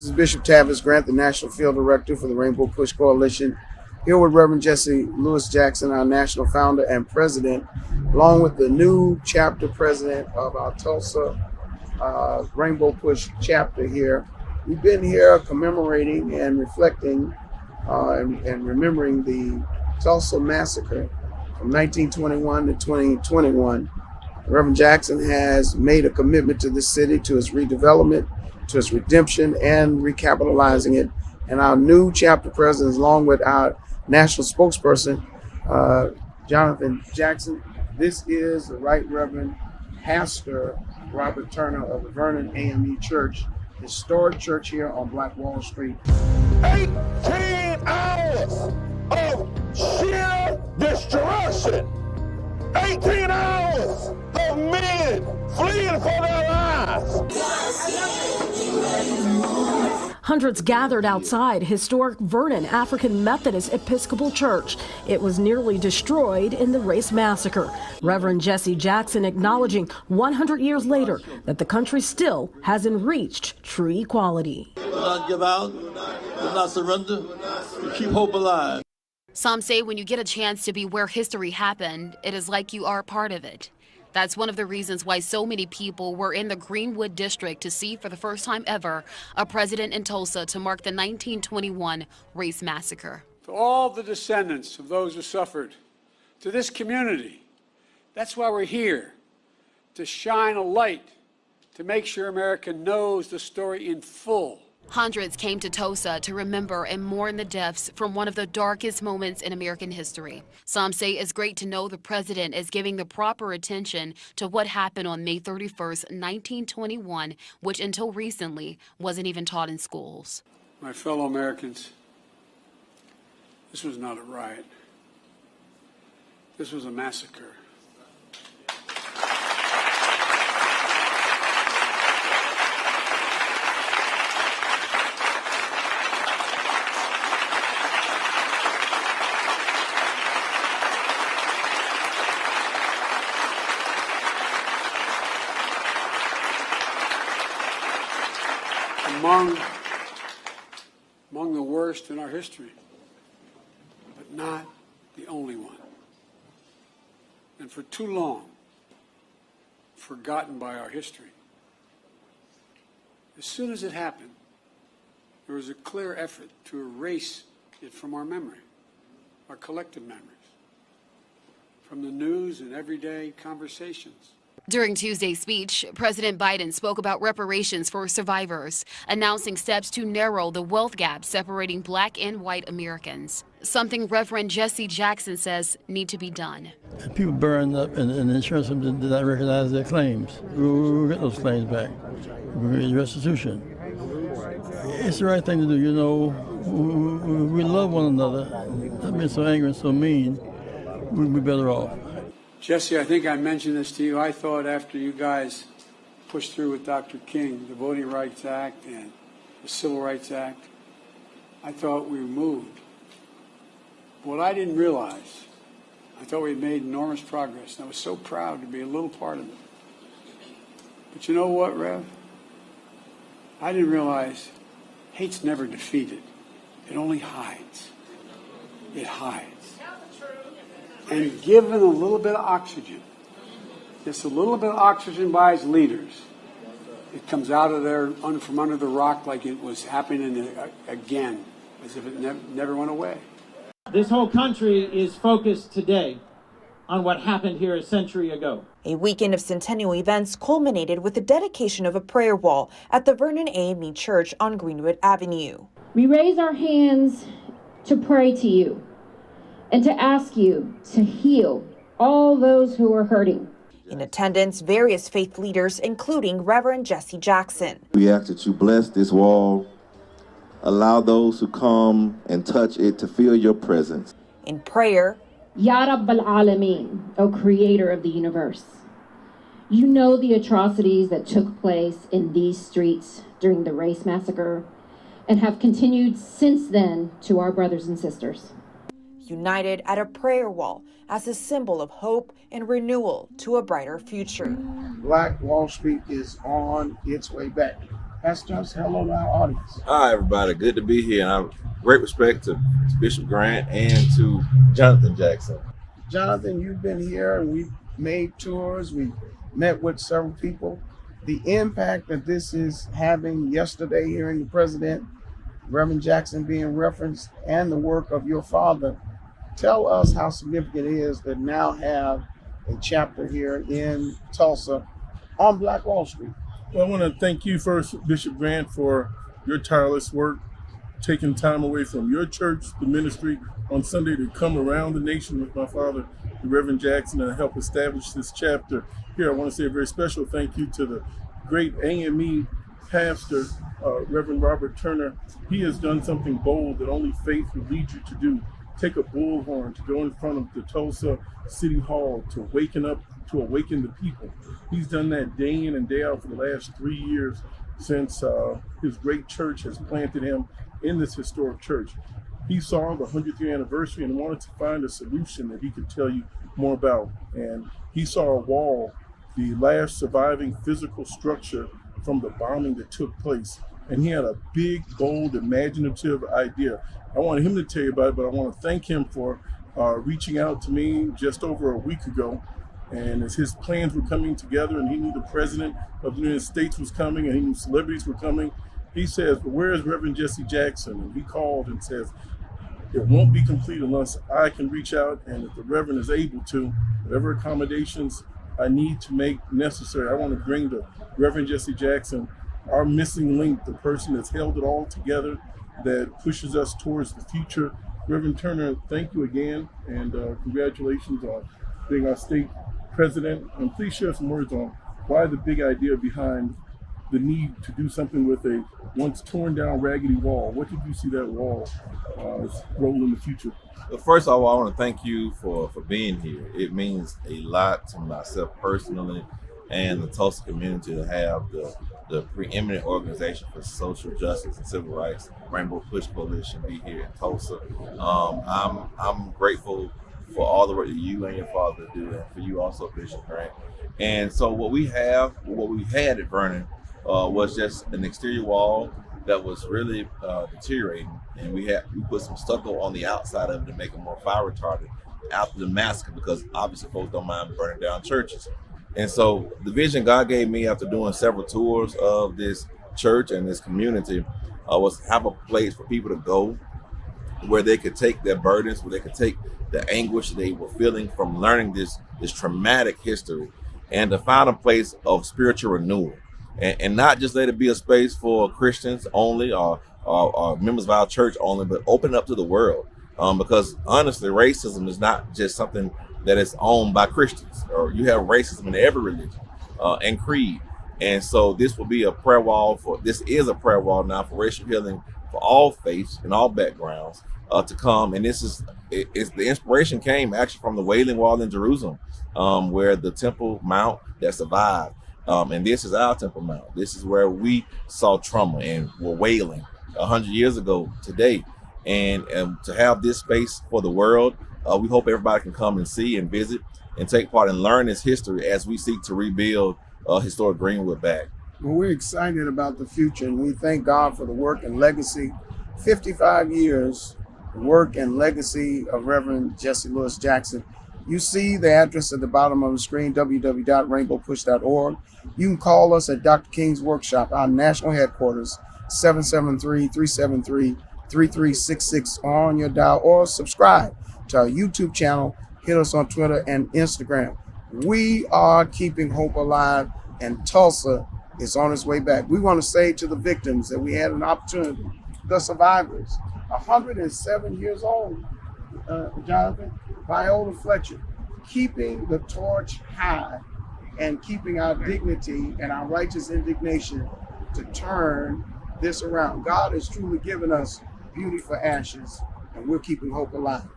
This is Bishop Tavis Grant, the National Field Director for the Rainbow Push Coalition, here with Reverend Jesse Lewis Jackson, our national founder and president, along with the new chapter president of our Tulsa Rainbow Push chapter here. We've been here commemorating and reflecting and remembering the Tulsa massacre from 1921 to 2021. Reverend Jackson has made a commitment to this city, to its redevelopment, to its redemption, and recapitalizing it. And our new chapter president, along with our national spokesperson, Jonathan Jackson, this is the Right Reverend Pastor Robert Turner of the Vernon AME Church, historic church here on Black Wall Street. 18 hours of sheer destruction. 18 hours of men fleeing for their lives. Hundreds gathered outside historic Vernon African Methodist Episcopal Church. It was nearly destroyed in the race massacre. Reverend Jesse Jackson acknowledging 100 years later that the country still hasn't reached true equality. Do not give out, do not surrender, we keep hope alive. Some say when you get a chance to be where history happened, it is like you are a part of it. That's one of the reasons why so many people were in the Greenwood district to see for the first time ever a president in Tulsa to mark the 1921 race massacre. To all the descendants of those who suffered, to this community, that's why we're here, to shine a light, to make sure America knows the story in full. Hundreds came to Tulsa to remember and mourn the deaths from one of the darkest moments in American history. Some say it's great to know the president is giving the proper attention to what happened on May 31st, 1921, which until recently wasn't even taught in schools. My fellow Americans, this was not a riot. This was a massacre. Among the worst in our history, but not the only one. And for too long, forgotten by our history. As soon as it happened, there was a clear effort to erase it from our memory, our collective memories, from the news and everyday conversations. During Tuesday's speech, President Biden spoke about reparations for survivors, announcing steps to narrow the wealth gap separating black and white Americans, something Reverend Jesse Jackson says need to be done. People burned up and the insurance company did not recognize their claims. We'll get those claims back. We'll get restitution. It's the right thing to do, you know. We love one another. Not being so angry and so mean, we'd be better off. Jesse, I think I mentioned this to you. I thought after you guys pushed through with Dr. King, the Voting Rights Act and the Civil Rights Act, I thought we were moved. What I didn't realize, I thought we had made enormous progress, and I was so proud to be a little part of it. But you know what, Rev? I didn't realize hate's never defeated. It only hides. It hides. And given a little bit of oxygen, just a little bit of oxygen by its leaders, it comes out of there from under the rock like it was happening again, as if it never went away. This whole country is focused today on what happened here a century ago. A weekend of centennial events culminated with the dedication of a prayer wall at the Vernon AME Church on Greenwood Avenue. We raise our hands to pray to you and to ask you to heal all those who are hurting. In attendance, various faith leaders, including Reverend Jesse Jackson. We ask that you bless this wall, allow those who come and touch it to feel your presence. In prayer, Ya Rabbal Alameen, O Creator of the universe, you know the atrocities that took place in these streets during the race massacre and have continued since then to our brothers and sisters. United at a prayer wall as a symbol of hope and renewal to a brighter future. Black Wall Street is on its way back. Pastor Johnson, hello to our audience. Hi, everybody. Good to be here. And I have great respect to Bishop Grant and to Jonathan Jackson. Jonathan, you've been here and we've made tours. We've met with several people. The impact that this is having yesterday, hearing the president, Reverend Jackson being referenced, and the work of your father. Tell us how significant it is to now have a chapter here in Tulsa on Black Wall Street. Well, I want to thank you first, Bishop Grant, for your tireless work, taking time away from your church, the ministry, on Sunday to come around the nation with my father, the Reverend Jackson, and help establish this chapter here. I want to say a very special thank you to the great AME pastor, Reverend Robert Turner. He has done something bold that only faith would lead you to do. Take a bullhorn to go in front of the Tulsa City Hall to awaken the people. He's done that day in and day out for the last 3 years since his great church has planted him in this historic church. He saw the 100th year anniversary and wanted to find a solution that he could tell you more about. And he saw a wall, the last surviving physical structure from the bombing that took place. And he had a big, bold, imaginative idea. I wanted him to tell you about it, but I want to thank him for reaching out to me just over a week ago. And as his plans were coming together and he knew the president of the United States was coming and he knew celebrities were coming, he says, "But where is Reverend Jesse Jackson?" And he called and says, "It won't be complete unless I can reach out, and if the Reverend is able to, whatever accommodations I need to make necessary, I want to bring to Reverend Jesse Jackson, our missing link, the person that's held it all together, that pushes us towards the future." Reverend Turner, thank you again, and congratulations on being our state president. And please share some words on why the big idea behind the need to do something with a once torn down raggedy wall. What did you see that wall role in the future? Well, first of all, I want to thank you for being here. It means a lot to myself personally and the Tulsa community to have the preeminent organization for social justice and civil rights, RainbowPUSHCoalition, be here in Tulsa. I'm grateful for all the work that you and your father do, and for you also, Bishop Grant. And so what we had at Vernon was just an exterior wall that was really deteriorating, and we put some stucco on the outside of it to make it more fire retardant after the massacre, because obviously folks don't mind burning down churches. And so the vision God gave me after doing several tours of this church and this community was to have a place for people to go where they could take their burdens, where they could take the anguish they were feeling from learning this traumatic history, and to find a place of spiritual renewal. And not just let it be a space for Christians only or members of our church only, but open up to the world. Because honestly, racism is not just something that is owned by Christians, or you have racism in every religion and creed. And so this will be a prayer wall this is a prayer wall now for racial healing for all faiths and all backgrounds to come. And the inspiration came actually from the Wailing Wall in Jerusalem, where the Temple Mount that survived. And this is our Temple Mount. This is where we saw trauma and were wailing 100 years ago today. And to have this space for the world, we hope everybody can come and see and visit and take part and learn this history as we seek to rebuild historic Greenwood back. Well, we're excited about the future, and we thank God for the work and legacy. 55 years, the work and legacy of Reverend Jesse Louis Jackson. You see the address at the bottom of the screen, www.rainbowpush.org. You can call us at Dr. King's Workshop, our national headquarters, 773-373-3366 on your dial, or subscribe to our YouTube channel. Hit us on Twitter and Instagram. We are keeping hope alive, and Tulsa is on its way back. We want to say to the victims that we had an opportunity, the survivors, 107 years old, Jonathan, Viola Fletcher, keeping the torch high and keeping our dignity and our righteous indignation to turn this around. God has truly given us beauty for ashes, and we're keeping hope alive.